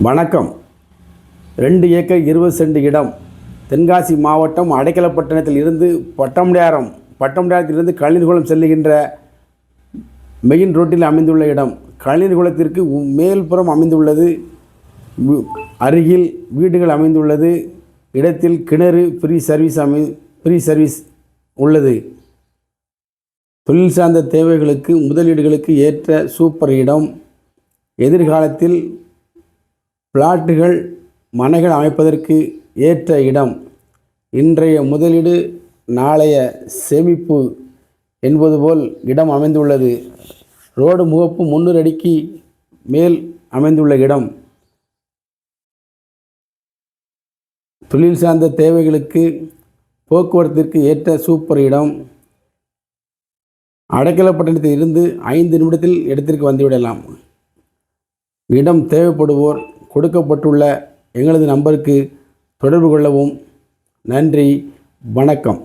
வணக்கம். 2 acre 20 send இடம் தென்காசி மாவட்டம் அடைக்கலப்பட்டினத்தில் இருந்து பட்டமடையாரத்திலிருந்து கழனிகுளம் செல்லுகின்ற மெயின் ரோட்டில் அமைந்துள்ள இடம். கழனிகுளத்திற்கு மேல்புறம் அமைந்துள்ளது. அருகில் வீடுகள் அமைந்துள்ளது. இடத்தில் கிணறு ஃப்ரீ சர்வீஸ் உள்ளது. தொழில் சார்ந்த தேவைகளுக்கு முதலீடுகளுக்கு ஏற்ற சூப்பர் இடம். எதிர்காலத்தில் பிளாட்டுகள் மனைகள் அமைப்பதற்கு ஏற்ற இடம். இன்றைய முதலீடு நாளைய சேமிப்பு என்பது போல் இடம் அமைந்துள்ளது. ரோடு முகப்பு 300 அடிக்கு மேல் அமைந்துள்ள இடம். தொழில் சார்ந்த தேவைகளுக்கு போக்குவரத்திற்கு ஏற்ற சூப்பர் இடம். அடைக்கலப்பட்டினத்தில் இருந்து 5 நிமிடத்தில் இடத்திற்கு வந்துவிடலாம். இடம் தேவைப்படுவோர் கொடுக்கப்பட்டுள்ள எங்களது நம்பருக்கு தொடர்பு கொள்ளவும். நன்றி, வணக்கம்.